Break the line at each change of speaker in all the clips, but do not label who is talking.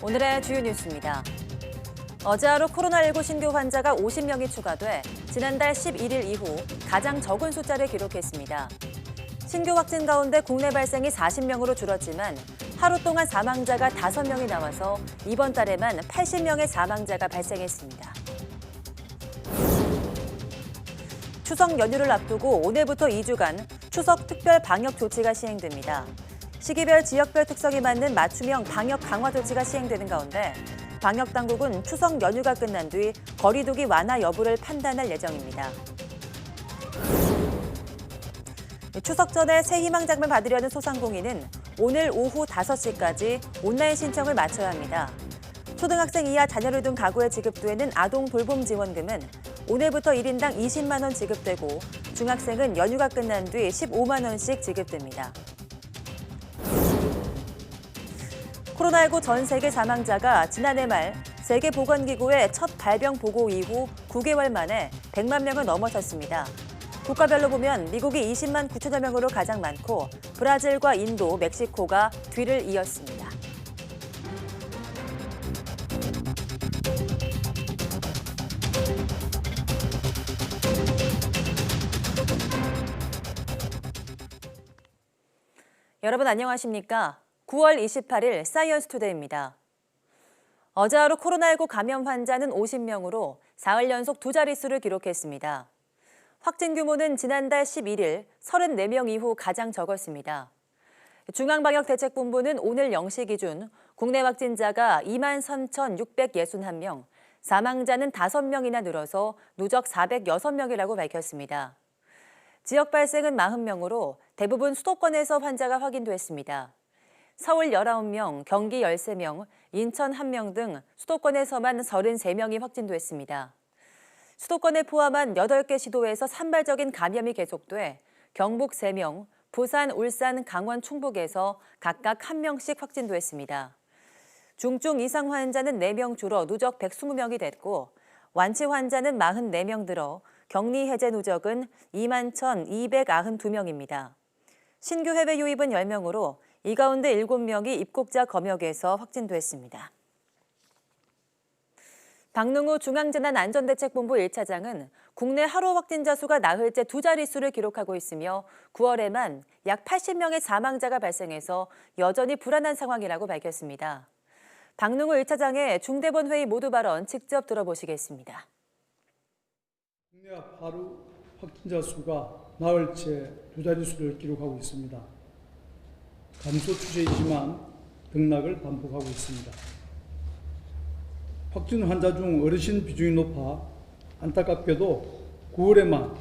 오늘의 주요 뉴스입니다. 어제 하루 코로나19 신규 환자가 50명이 추가돼 지난달 11일 이후 가장 적은 숫자를 기록했습니다. 신규 확진 가운데 국내 발생이 40명으로 줄었지만 하루 동안 사망자가 5명이 나와서 이번 달에만 80명의 사망자가 발생했습니다. 추석 연휴를 앞두고 오늘부터 2주간 추석 특별 방역 조치가 시행됩니다. 시기별 지역별 특성에 맞는 맞춤형 방역 강화 조치가 시행되는 가운데 방역 당국은 추석 연휴가 끝난 뒤 거리 두기 완화 여부를 판단할 예정입니다. 추석 전에 새 희망장을 받으려는 소상공인은 오늘 오후 5시까지 온라인 신청을 마쳐야 합니다. 초등학생 이하 자녀를 둔 가구에 지급되는 아동 돌봄 지원금은 오늘부터 1인당 20만 원 지급되고 중학생은 연휴가 끝난 뒤 15만 원씩 지급됩니다. 코로나19 전 세계 사망자가 지난해 말 세계보건기구의 첫 발병 보고 이후 9개월 만에 100만 명을 넘어섰습니다. 국가별로 보면 미국이 20만 9천여 명으로 가장 많고 브라질과 인도, 멕시코가 뒤를 이었습니다. 여러분 안녕하십니까? 9월 28일 사이언스 투데이입니다. 어제 하루 코로나19 감염 환자는 50명으로 사흘 연속 두 자릿수를 기록했습니다. 확진 규모는 지난달 11일 34명 이후 가장 적었습니다. 중앙방역대책본부는 오늘 0시 기준 국내 확진자가 23,661명, 사망자는 5명이나 늘어서 누적 406명이라고 밝혔습니다. 지역 발생은 40명으로 대부분 수도권에서 환자가 확인됐습니다. 서울 19명, 경기 13명, 인천 1명 등 수도권에서만 33명이 확진됐습니다. 수도권을 포함한 8개 시도에서 산발적인 감염이 계속돼 경북 3명, 부산, 울산, 강원, 충북에서 각각 1명씩 확진됐습니다. 중증 이상 환자는 4명 줄어 누적 120명이 됐고 완치 환자는 44명 들어 격리 해제 누적은 21,292명입니다. 신규 해외 유입은 10명으로 이 가운데 7명이 입국자 검역에서 확진됐습니다. 박능우 중앙재난안전대책본부 1차장은 국내 하루 확진자 수가 나흘째 두 자릿수를 기록하고 있으며 9월에만 약 80명의 사망자가 발생해서 여전히 불안한 상황이라고 밝혔습니다. 박능우 1차장의 중대본 회의 모두 발언 직접 들어보시겠습니다.
국내 하루 확진자 수가 나흘째 두 자릿수를 기록하고 있습니다. 감소 추세이지만 등락을 반복하고 있습니다. 확진 환자 중 어르신 비중이 높아 안타깝게도 9월에만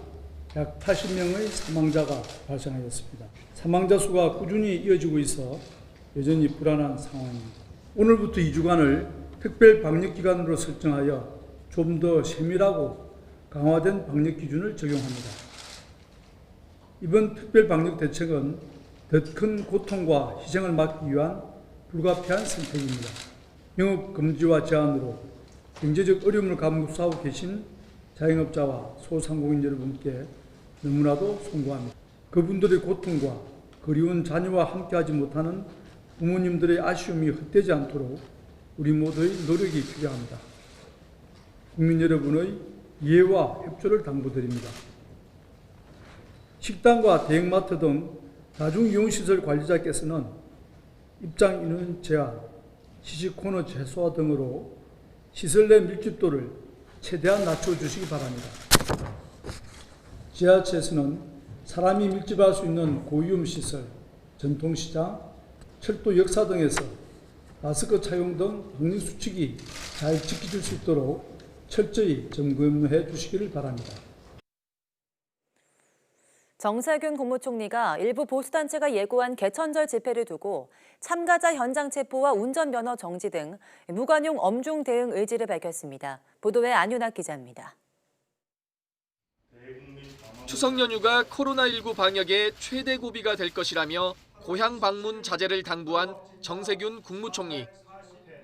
약 80명의 사망자가 발생하였습니다. 사망자 수가 꾸준히 이어지고 있어 여전히 불안한 상황입니다. 오늘부터 2주간을 특별 방역기간으로 설정하여 좀 더 세밀하고 강화된 방역 기준을 적용합니다. 이번 특별 방역 대책은 더 큰 고통과 희생을 막기 위한 불가피한 선택입니다. 영업 금지와 제한으로 경제적 어려움을 감수하고 계신 자영업자와 소상공인 여러분께 너무나도 송구합니다. 그분들의 고통과 그리운 자녀와 함께하지 못하는 부모님들의 아쉬움이 헛되지 않도록 우리 모두의 노력이 필요합니다. 국민 여러분의 이해와 협조를 당부드립니다. 식당과 대형마트 등 다중이용시설 관리자께서는 입장 인원 제한, 시식 코너 최소화 등으로 시설 내 밀집도를 최대한 낮춰주시기 바랍니다. 지하철에서는 사람이 밀집할 수 있는 고위험 시설, 전통시장, 철도 역사 등에서 마스크 착용 등 방역 수칙이 잘 지켜질 수 있도록 철저히 점검해 주시기를 바랍니다.
정세균 국무총리가 일부 보수단체가 예고한 개천절 집회를 두고 참가자 현장 체포와 운전면허 정지 등 무관용 엄중 대응 의지를 밝혔습니다. 보도에 안윤학 기자입니다.
추석 연휴가 코로나19 방역의 최대 고비가 될 것이라며 고향 방문 자제를 당부한 정세균 국무총리.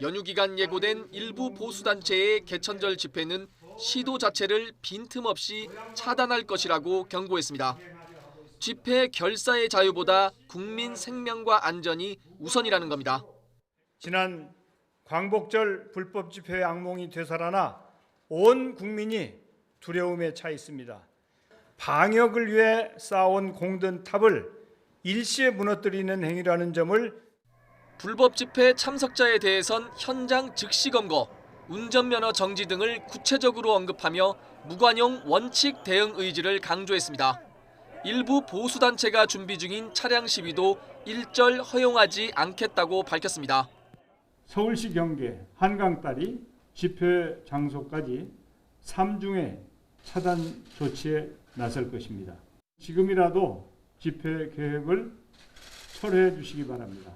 연휴 기간 예고된 일부 보수단체의 개천절 집회는 시도 자체를 빈틈없이 차단할 것이라고 경고했습니다. 집회 결사의 자유보다 국민 생명과 안전이 우선이라는 겁니다.
지난 광복절 불법 집회 악몽이 되살아나 온 국민이 두려움에 차 있습니다. 방역을 위해 쌓아온 공든 탑을 일시에 무너뜨리는 행위라는 점을
불법 집회 참석자에 대해선 현장 즉시 검거, 운전면허 정지 등을 구체적으로 언급하며 무관용 원칙 대응 의지를 강조했습니다. 일부 보수단체가 준비 중인 차량 시위도 일절 허용하지 않겠다고 밝혔습니다.
서울시 경계 한강다리 집회 장소까지 3중의 차단 조치에 나설 것입니다. 지금이라도 집회 계획을 철회해 주시기 바랍니다.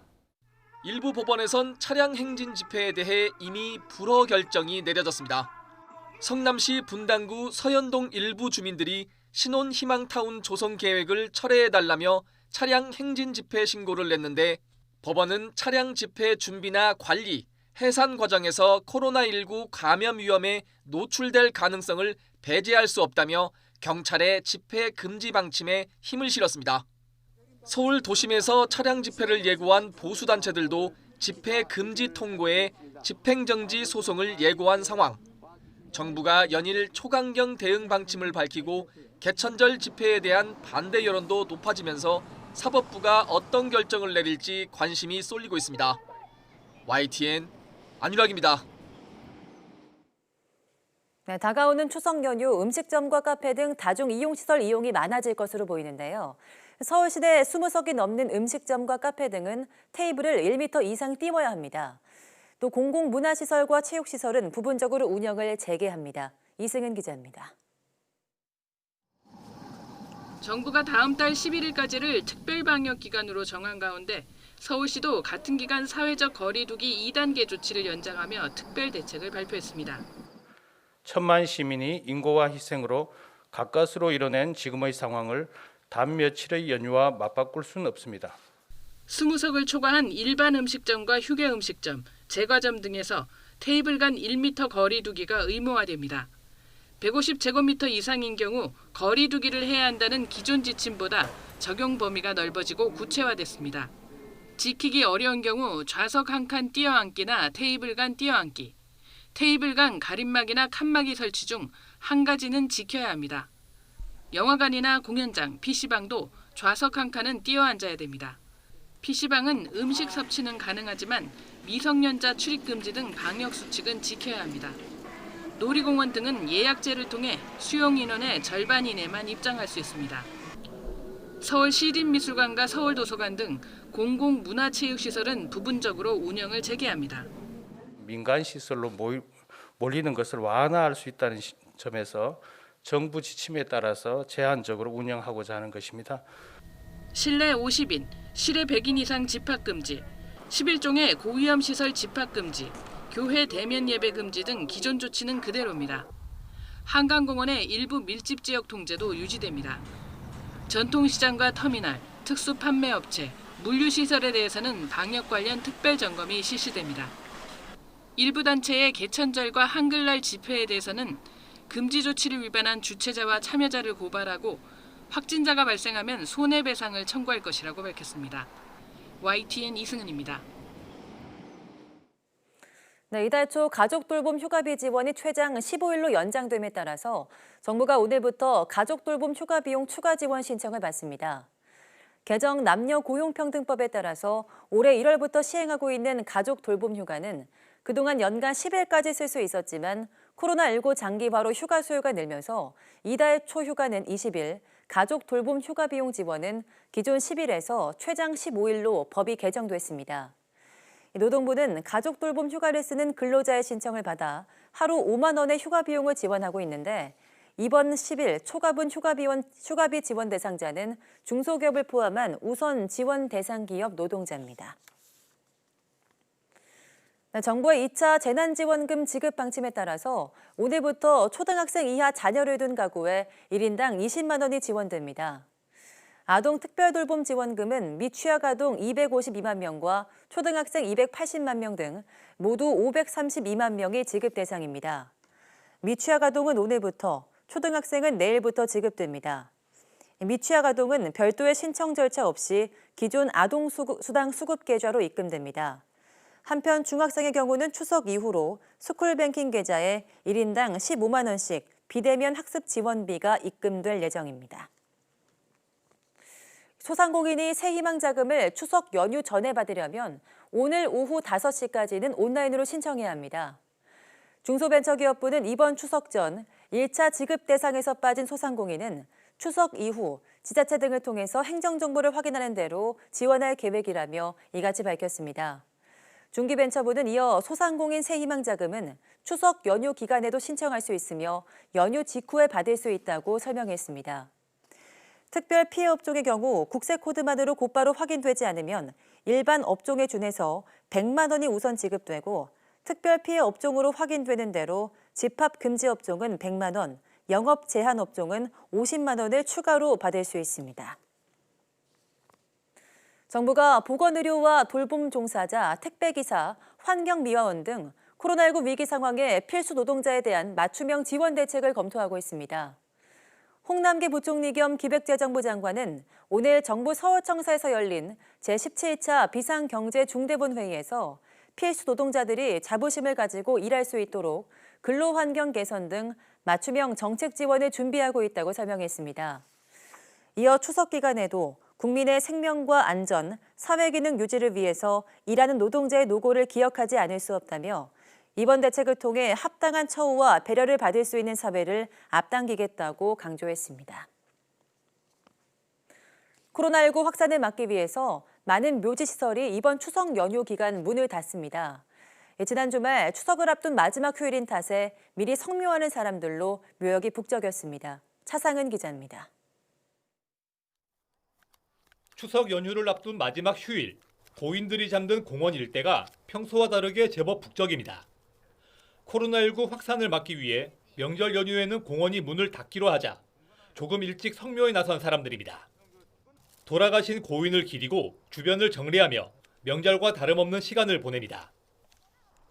일부 법원에선 차량 행진 집회에 대해 이미 불허 결정이 내려졌습니다. 성남시 분당구 서현동 일부 주민들이 신혼 희망타운 조성 계획을 철회해달라며 차량 행진 집회 신고를 냈는데 법원은 차량 집회 준비나 관리, 해산 과정에서 코로나19 감염 위험에 노출될 가능성을 배제할 수 없다며 경찰의 집회 금지 방침에 힘을 실었습니다. 서울 도심에서 차량 집회를 예고한 보수단체들도 집회 금지 통고에 집행정지 소송을 예고한 상황. 정부가 연일 초강경 대응 방침을 밝히고 개천절 집회에 대한 반대 여론도 높아지면서 사법부가 어떤 결정을 내릴지 관심이 쏠리고 있습니다. YTN 안윤학입니다.
네, 다가오는 추석 연휴 음식점과 카페 등 다중이용시설 이용이 많아질 것으로 보이는데요. 서울시내 20석이 넘는 음식점과 카페 등은 테이블을 1m 이상 띄워야 합니다. 또 공공문화시설과 체육시설은 부분적으로 운영을 재개합니다. 이승은 기자입니다.
정부가 다음 달 11일까지를 특별방역기간으로 정한 가운데 서울시도 같은 기간 사회적 거리 두기 2단계 조치를 연장하며 특별대책을 발표했습니다.
천만 시민이 인고와 희생으로 가까스로 이뤄낸 지금의 상황을 단 며칠의 연휴와 맞바꿀 수는 없습니다.
20석을 초과한 일반 음식점과 휴게 음식점, 제과점 등에서 테이블 간 1m 거리 두기가 의무화됩니다. 150제곱미터 이상인 경우 거리 두기를 해야 한다는 기존 지침보다 적용 범위가 넓어지고 구체화됐습니다. 지키기 어려운 경우 좌석 한 칸 띄어앉기나 테이블 간 띄어앉기, 테이블 간 가림막이나 칸막이 설치 중 한 가지는 지켜야 합니다. 영화관이나 공연장, PC방도 좌석 한 칸은 띄어앉아야 됩니다. PC방은 음식 섭취는 가능하지만 미성년자 출입 금지 등 방역 수칙은 지켜야 합니다. 놀이공원 등은 예약제를 통해 수용 인원의 절반 이내만 입장할 수 있습니다. 서울시립미술관과 서울도서관 등 공공문화체육시설은 부분적으로 운영을 재개합니다.
민간 시설로 몰리는 것을 완화할 수 있다는 점에서 정부 지침에 따라서 제한적으로 운영하고자 하는 것입니다.
실내 50인, 실외 100인 이상 집합 금지, 11종의 고위험 시설 집합 금지, 교회 대면 예배 금지 등 기존 조치는 그대로입니다. 한강공원의 일부 밀집 지역 통제도 유지됩니다. 전통시장과 터미널, 특수 판매업체, 물류시설에 대해서는 방역 관련 특별 점검이 실시됩니다. 일부 단체의 개천절과 한글날 집회에 대해서는 금지 조치를 위반한 주최자와 참여자를 고발하고 확진자가 발생하면 손해배상을 청구할 것이라고 밝혔습니다. YTN 이승은입니다.
네, 이달 초 가족돌봄 휴가비 지원이 최장 15일로 연장됨에 따라서 정부가 오늘부터 가족돌봄 휴가비용 추가 지원 신청을 받습니다. 개정 남녀고용평등법에 따라서 올해 1월부터 시행하고 있는 가족돌봄 휴가는 그동안 연간 10일까지 쓸 수 있었지만 코로나19 장기화로 휴가 수요가 늘면서 이달 초 휴가는 20일, 가족돌봄 휴가비용 지원은 기존 10일에서 최장 15일로 법이 개정됐습니다. 노동부는 가족돌봄 휴가를 쓰는 근로자의 신청을 받아 하루 5만 원의 휴가 비용을 지원하고 있는데 이번 10일 초과분 휴가비 지원 대상자는 중소기업을 포함한 우선 지원 대상 기업 노동자입니다. 정부의 2차 재난지원금 지급 방침에 따라서 오늘부터 초등학생 이하 자녀를 둔 가구에 1인당 20만 원이 지원됩니다. 아동특별돌봄 지원금은 미취학 아동 252만 명과 초등학생 280만 명 등 모두 532만 명이 지급 대상입니다. 미취학 아동은 오늘부터, 초등학생은 내일부터 지급됩니다. 미취학 아동은 별도의 신청 절차 없이 기존 아동수당 수급 계좌로 입금됩니다. 한편 중학생의 경우는 추석 이후로 스쿨뱅킹 계좌에 1인당 15만 원씩 비대면 학습 지원비가 입금될 예정입니다. 소상공인이 새희망 자금을 추석 연휴 전에 받으려면 오늘 오후 5시까지는 온라인으로 신청해야 합니다. 중소벤처기업부는 이번 추석 전 1차 지급 대상에서 빠진 소상공인은 추석 이후 지자체 등을 통해서 행정정보를 확인하는 대로 지원할 계획이라며 이같이 밝혔습니다. 중기벤처부는 이어 소상공인 새희망 자금은 추석 연휴 기간에도 신청할 수 있으며 연휴 직후에 받을 수 있다고 설명했습니다. 특별 피해 업종의 경우 국세 코드만으로 곧바로 확인되지 않으면 일반 업종에 준해서 100만 원이 우선 지급되고 특별 피해 업종으로 확인되는 대로 집합 금지 업종은 100만 원, 영업 제한 업종은 50만 원을 추가로 받을 수 있습니다. 정부가 보건의료와 돌봄 종사자, 택배기사, 환경미화원 등 코로나19 위기 상황에 필수 노동자에 대한 맞춤형 지원 대책을 검토하고 있습니다. 홍남기 부총리 겸 기획재정부 장관은 오늘 정부 서울청사에서 열린 제17차 비상경제중대본회의에서 필수 노동자들이 자부심을 가지고 일할 수 있도록 근로환경 개선 등 맞춤형 정책 지원을 준비하고 있다고 설명했습니다. 이어 추석 기간에도 국민의 생명과 안전, 사회기능 유지를 위해서 일하는 노동자의 노고를 기억하지 않을 수 없다며 이번 대책을 통해 합당한 처우와 배려를 받을 수 있는 사회를 앞당기겠다고 강조했습니다. 코로나19 확산을 막기 위해서 많은 묘지시설이 이번 추석 연휴 기간 문을 닫습니다. 지난 주말 추석을 앞둔 마지막 휴일인 탓에 미리 성묘하는 사람들로 묘역이 북적였습니다. 차상은 기자입니다.
추석 연휴를 앞둔 마지막 휴일, 고인들이 잠든 공원 일대가 평소와 다르게 제법 북적입니다. 코로나19 확산을 막기 위해 명절 연휴에는 공원이 문을 닫기로 하자 조금 일찍 성묘에 나선 사람들입니다. 돌아가신 고인을 기리고 주변을 정리하며 명절과 다름없는 시간을 보냅니다.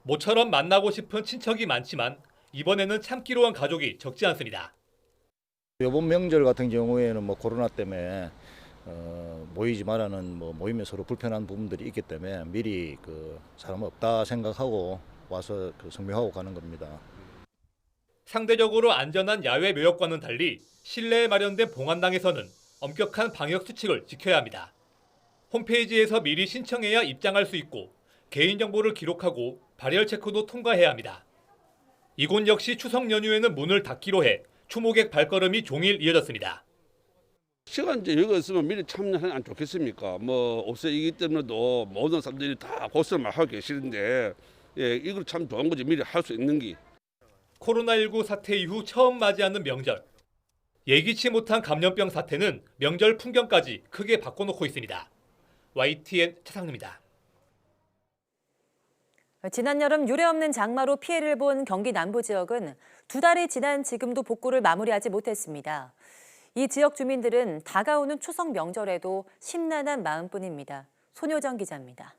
모처럼 만나고 싶은 친척이 많지만 이번에는 참기로 한 가족이 적지 않습니다.
이번 명절 같은 경우에는 코로나 때문에 모이지 말라는 모이면 서로 불편한 부분들이 있기 때문에 미리 사람 없다 생각하고 와서 성묘하고 가는 겁니다.
상대적으로 안전한 야외 묘역과는 달리 실내에 마련된 봉안당에서는 엄격한 방역 수칙을 지켜야 합니다. 홈페이지에서 미리 신청해야 입장할 수 있고 개인정보를 기록하고 발열 체크도 통과해야 합니다. 이곳 역시 추석 연휴에는 문을 닫기로 해 추모객 발걸음이 종일 이어졌습니다.
시간제 여기 있으면 미리 참여하면 안 좋겠습니까? 없어이기 때문에도 모든 사람들이 다 고생을 하고 계시는데 이걸 참 좋은 거지 미리 할 수 있는 게.
코로나19 사태 이후 처음 맞이하는 명절. 예기치 못한 감염병 사태는 명절 풍경까지 크게 바꿔놓고 있습니다. YTN 차상입니다.
지난 여름 유례없는 장마로 피해를 본 경기 남부 지역은 2달이 지난 지금도 복구를 마무리하지 못했습니다. 이 지역 주민들은 다가오는 추석 명절에도 심란한 마음뿐입니다. 손효정 기자입니다.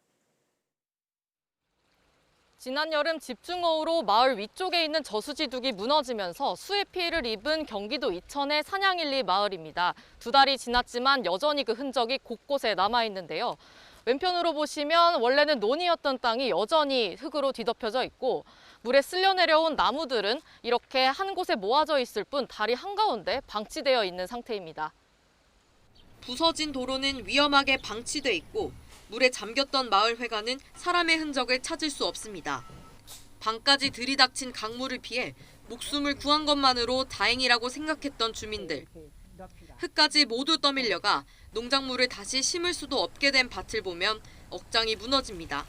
지난 여름 집중호우로 마을 위쪽에 있는 저수지둑이 무너지면서 수해 피해를 입은 경기도 이천의 산양일리 마을입니다. 2달이 지났지만 여전히 그 흔적이 곳곳에 남아있는데요. 왼편으로 보시면 원래는 논이었던 땅이 여전히 흙으로 뒤덮여져 있고 물에 쓸려 내려온 나무들은 이렇게 한 곳에 모아져 있을 뿐 다리 한가운데 방치되어 있는 상태입니다.
부서진 도로는 위험하게 방치돼 있고 물에 잠겼던 마을 회관은 사람의 흔적을 찾을 수 없습니다. 방까지 들이닥친 강물을 피해 목숨을 구한 것만으로 다행이라고 생각했던 주민들. 흙까지 모두 떠밀려가 농작물을 다시 심을 수도 없게 된 밭을 보면 억장이 무너집니다.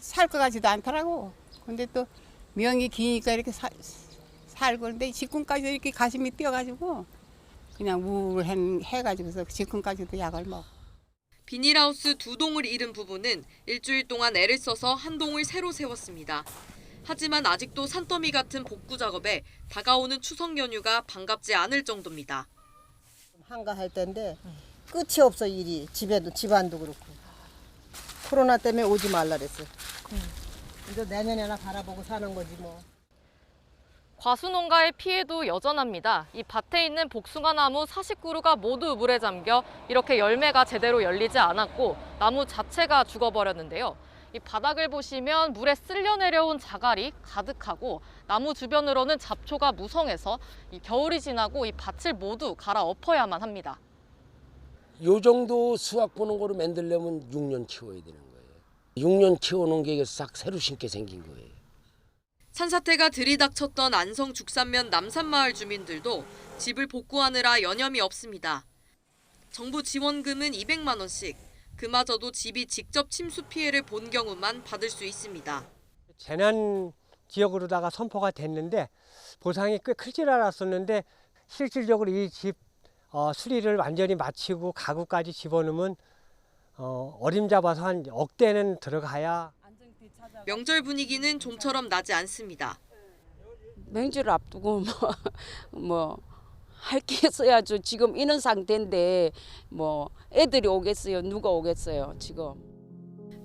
살 것 같지도 않더라고. 근데 또 명이 기니까 이렇게 살고 그런데 직군까지 이렇게 가슴이 뛰어가지고 그냥 우울해가지고서 직군까지도 약을 먹어.
비닐하우스 2동을 잃은 부부는 일주일 동안 애를 써서 한 동을 새로 세웠습니다. 하지만 아직도 산더미 같은 복구 작업에 다가오는 추석 연휴가 반갑지 않을 정도입니다.
한가할 텐데 끝이 없어 일이. 집안도 그렇고. 코로나 때문에 오지 말라 그랬어. 이제 내년에나 바라보고 사는 거지 뭐.
과수농가의 피해도 여전합니다. 이 밭에 있는 복숭아나무 40그루가 모두 물에 잠겨 이렇게 열매가 제대로 열리지 않았고 나무 자체가 죽어버렸는데요. 이 바닥을 보시면 물에 쓸려 내려온 자갈이 가득하고 나무 주변으로는 잡초가 무성해서 이 겨울이 지나고 이 밭을 모두 갈아엎어야만 합니다.
요 정도 수확 보는 거로 만들려면 6년 키워야 되는 거예요. 6년 키워놓은 게 싹 새로 심게 생긴 거예요.
산사태가 들이닥쳤던 안성 죽산면 남산마을 주민들도 집을 복구하느라 여념이 없습니다. 정부 지원금은 200만 원씩, 그마저도 집이 직접 침수 피해를 본 경우만 받을 수 있습니다.
재난 지역으로다가 선포가 됐는데 보상이 꽤 클 줄 알았었는데 실질적으로 이 집 수리를 완전히 마치고 가구까지 집어넣으면 어림잡아서 한 억대는 들어가야.
명절 분위기는 좀처럼 나지 않습니다.
명절 앞두고 할 게 있어야죠. 지금 이런 상태인데 애들이 오겠어요. 누가 오겠어요. 지금.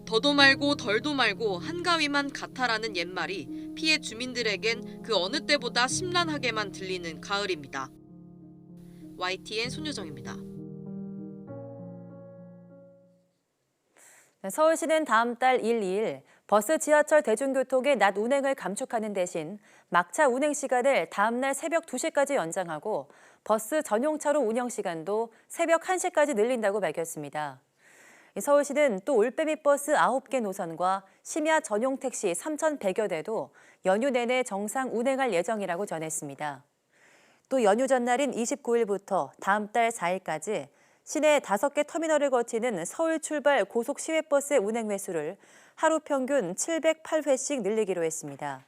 더도 말고 덜도 말고 한가위만 같아라는 옛말이 피해 주민들에겐 그 어느 때보다 심란하게만 들리는 가을입니다. YTN 손유정입니다.
서울시는 다음 달 1, 2일 버스, 지하철, 대중교통의 낮 운행을 감축하는 대신 막차 운행 시간을 다음 날 새벽 2시까지 연장하고 버스 전용차로 운영 시간도 새벽 1시까지 늘린다고 밝혔습니다. 서울시는 또 올빼미 버스 9개 노선과 심야 전용 택시 3,100여 대도 연휴 내내 정상 운행할 예정이라고 전했습니다. 또 연휴 전날인 29일부터 다음 달 4일까지 시내 5개 터미널을 거치는 서울 출발 고속 시외버스의 운행 횟수를 하루 평균 708회씩 늘리기로 했습니다.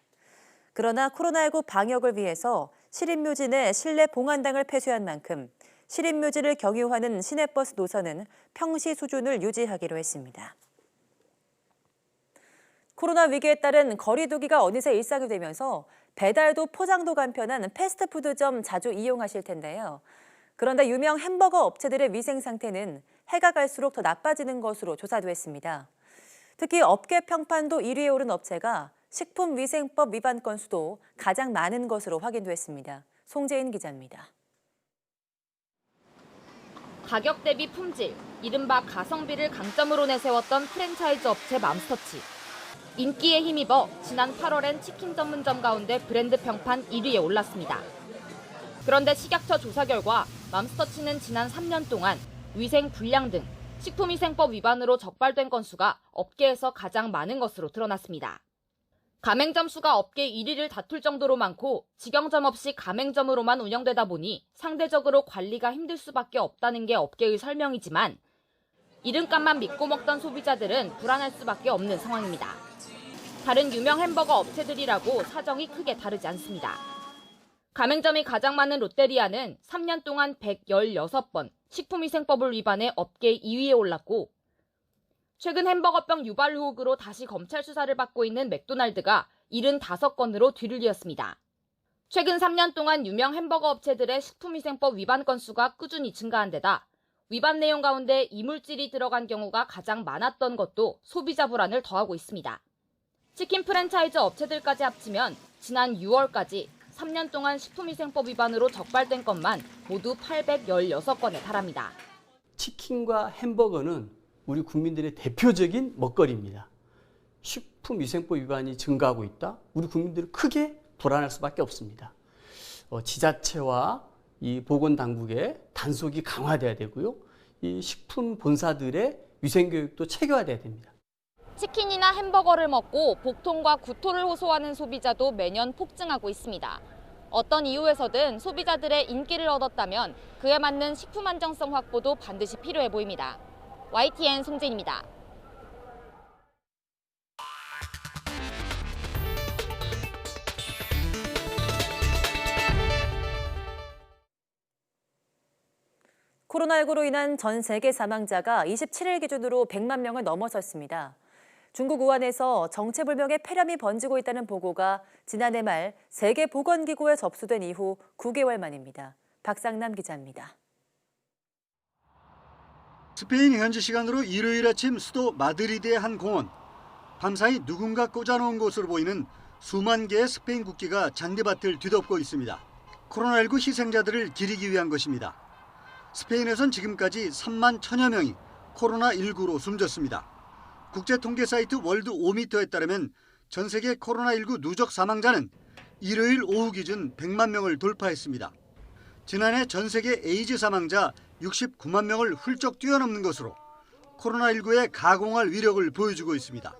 그러나 코로나19 방역을 위해서 시립묘진의 실내 봉안당을 폐쇄한 만큼 시립묘지를 경유하는 시내버스 노선은 평시 수준을 유지하기로 했습니다. 코로나 위기에 따른 거리 두기가 어느새 일상이 되면서 배달도 포장도 간편한 패스트푸드점 자주 이용하실 텐데요. 그런데 유명 햄버거 업체들의 위생 상태는 해가 갈수록 더 나빠지는 것으로 조사됐습니다. 특히 업계 평판도 1위에 오른 업체가 식품위생법 위반 건수도 가장 많은 것으로 확인됐습니다. 송재인 기자입니다.
가격 대비 품질, 이른바 가성비를 강점으로 내세웠던 프랜차이즈 업체 맘스터치. 인기에 힘입어 지난 8월엔 치킨 전문점 가운데 브랜드 평판 1위에 올랐습니다. 그런데 식약처 조사 결과 맘스터치는 지난 3년 동안 위생 불량 등 식품위생법 위반으로 적발된 건수가 업계에서 가장 많은 것으로 드러났습니다. 가맹점 수가 업계 1위를 다툴 정도로 많고 직영점 없이 가맹점으로만 운영되다 보니 상대적으로 관리가 힘들 수밖에 없다는 게 업계의 설명이지만 이름값만 믿고 먹던 소비자들은 불안할 수밖에 없는 상황입니다. 다른 유명 햄버거 업체들이라고 사정이 크게 다르지 않습니다. 가맹점이 가장 많은 롯데리아는 3년 동안 116번 식품위생법을 위반해 업계 2위에 올랐고 최근 햄버거병 유발 의혹으로 다시 검찰 수사를 받고 있는 맥도날드가 75건으로 뒤를 이었습니다. 최근 3년 동안 유명 햄버거 업체들의 식품위생법 위반 건수가 꾸준히 증가한 데다 위반 내용 가운데 이물질이 들어간 경우가 가장 많았던 것도 소비자 불안을 더하고 있습니다. 치킨 프랜차이즈 업체들까지 합치면 지난 6월까지 3년 동안 식품위생법 위반으로 적발된 것만 모두 816건에 달합니다.
치킨과 햄버거는 우리 국민들의 대표적인 먹거리입니다. 식품위생법 위반이 증가하고 있다? 우리 국민들은 크게 불안할 수밖에 없습니다. 지자체와 이 보건당국의 단속이 강화돼야 되고요. 이 식품 본사들의 위생교육도 체계화돼야 됩니다.
치킨이나 햄버거를 먹고 복통과 구토를 호소하는 소비자도 매년 폭증하고 있습니다. 어떤 이유에서든 소비자들의 인기를 얻었다면 그에 맞는 식품 안정성 확보도 반드시 필요해 보입니다. YTN 송진입니다.
코로나19로 인한 전 세계 사망자가 27일 기준으로 100만 명을 넘어섰습니다. 중국 우한에서 정체불명의 폐렴이 번지고 있다는 보고가 지난해 말 세계보건기구에 접수된 이후 9개월 만입니다. 박상남 기자입니다.
스페인 현지 시간으로 일요일 아침 수도 마드리드의 한 공원. 밤사이 누군가 꽂아놓은 것으로 보이는 수만 개의 스페인 국기가 잔디밭을 뒤덮고 있습니다. 코로나19 희생자들을 기리기 위한 것입니다. 스페인에선 지금까지 3만 1,000여 명이 코로나19로 숨졌습니다. 국제통계 사이트 월드5미터에 따르면 전 세계 코로나19 누적 사망자는 일요일 오후 기준 100만 명을 돌파했습니다. 지난해 전 세계 에이즈 사망자 69만 명을 훌쩍 뛰어넘는 것으로 코로나19에 가공할 위력을 보여주고 있습니다.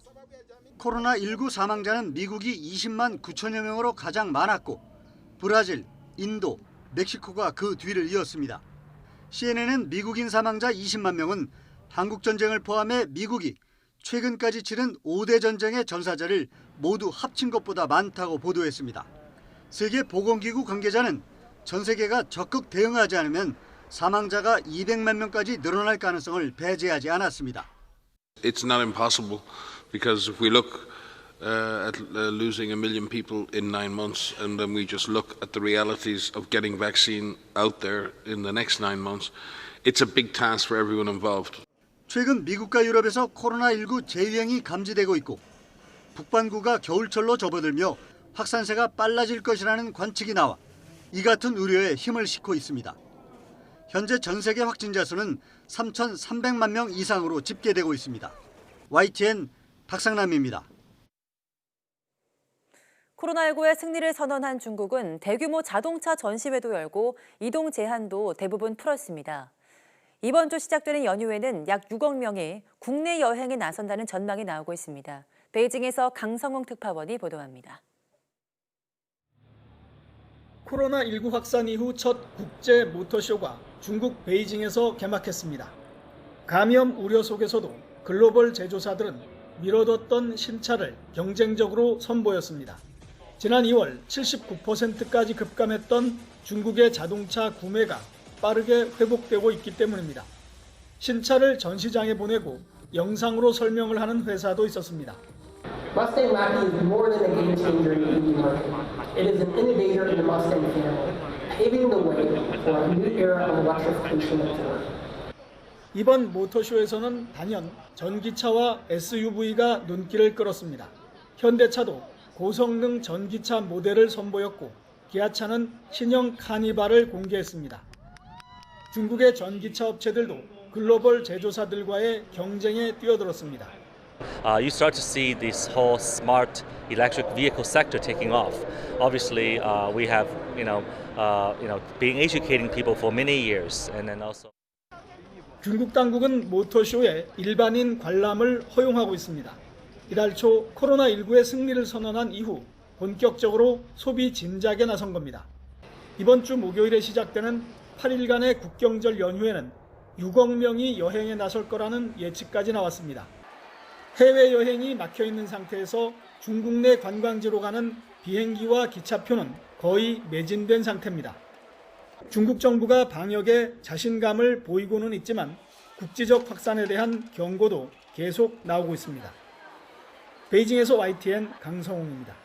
코로나19 사망자는 미국이 20만 9천여 명으로 가장 많았고 브라질, 인도, 멕시코가 그 뒤를 이었습니다. CNN은 미국인 사망자 20만 명은 한국 전쟁을 포함해 미국이 최근까지 치른 5대 전쟁의 전사자를 모두 합친 것보다 많다고 보도했습니다. 세계보건기구 관계자는 전 세계가 적극 대응하지 않으면 사망자가 200만 명까지 늘어날 가능성을 배제하지 않았습니다.
It's not impossible because if we look at losing 1 million people in 9 months and then we just look at the realities of getting vaccine out there in the next 9 months, it's a big task for everyone involved.
최근 미국과 유럽에서 코로나19 재유행이 감지되고 있고 북반구가 겨울철로 접어들며 확산세가 빨라질 것이라는 관측이 나와 이 같은 우려에 힘을 싣고 있습니다. 현재 전 세계 확진자 수는 3,300만 명 이상으로 집계되고 있습니다. YTN 박상남입니다.
코로나19의 승리를 선언한 중국은 대규모 자동차 전시회도 열고 이동 제한도 대부분 풀었습니다. 이번 주 시작되는 연휴에는 약 6억 명이 국내 여행에 나선다는 전망이 나오고 있습니다. 베이징에서 강성웅 특파원이 보도합니다.
코로나19 확산 이후 첫 국제 모터쇼가 중국 베이징에서 개막했습니다. 감염 우려 속에서도 글로벌 제조사들은 미뤄뒀던 신차를 경쟁적으로 선보였습니다. 지난 2월 79%까지 급감했던 중국의 자동차 구매가 빠르게 회복되고 있기 때문입니다. 신차를 전시장에 보내고 영상으로 설명을 하는 회사도 있었습니다.
Mustang Mach-E is more than a game changer in the EV market. It is an innovator in the Mustang family, paving the way for a new era of electrification of Ford.
이번 모터쇼에서는 단연 전기차와 SUV가 눈길을 끌었습니다. 현대차도 고성능 전기차 모델을 선보였고 기아차는 신형 카니발을 공개했습니다. 중국의 전기차 업체들도 글로벌 제조사들과의 경쟁에 뛰어들었습니다.
You start to see this whole smart electric vehicle sector taking off. Obviously, we have, been educating people for many years, and then also.
중국 당국은 모터쇼에 일반인 관람을 허용하고 있습니다. 이달 초 코로나19의 승리를 선언한 이후 본격적으로 소비 진작에 나선 겁니다. 이번 주 목요일에 시작되는 8일간의 국경절 연휴에는 6억 명이 여행에 나설 거라는 예측까지 나왔습니다. 해외여행이 막혀있는 상태에서 중국 내 관광지로 가는 비행기와 기차표는 거의 매진된 상태입니다. 중국 정부가 방역에 자신감을 보이고는 있지만 국지적 확산에 대한 경고도 계속 나오고 있습니다. 베이징에서 YTN 강성웅입니다.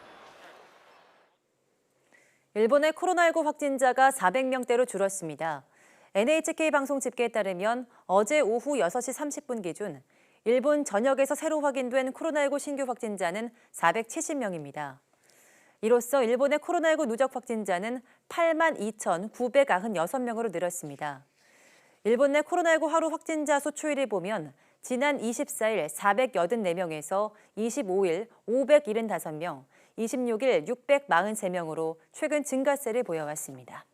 일본의 코로나19 확진자가 400명대로 줄었습니다. NHK 방송 집계에 따르면 어제 오후 6시 30분 기준 일본 전역에서 새로 확인된 코로나19 신규 확진자는 470명입니다. 이로써 일본의 코로나19 누적 확진자는 82,996명으로 늘었습니다. 일본 내 코로나19 하루 확진자 수 추이를 보면 지난 24일 484명에서 25일 575명, 26일 643명으로 최근 증가세를 보여왔습니다.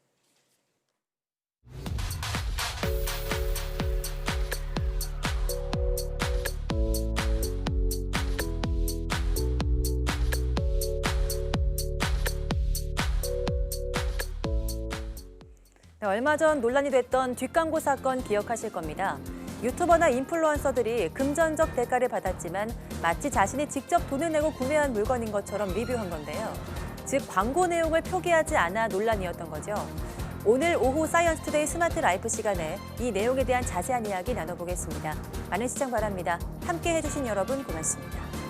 얼마 전 논란이 됐던 뒷광고 사건 기억하실 겁니다. 유튜버나 인플루언서들이 금전적 대가를 받았지만 마치 자신이 직접 돈을 내고 구매한 물건인 것처럼 리뷰한 건데요. 즉 광고 내용을 표기하지 않아 논란이었던 거죠. 오늘 오후 사이언스투데이 스마트 라이프 시간에 이 내용에 대한 자세한 이야기 나눠보겠습니다. 많은 시청 바랍니다. 함께 해주신 여러분 고맙습니다.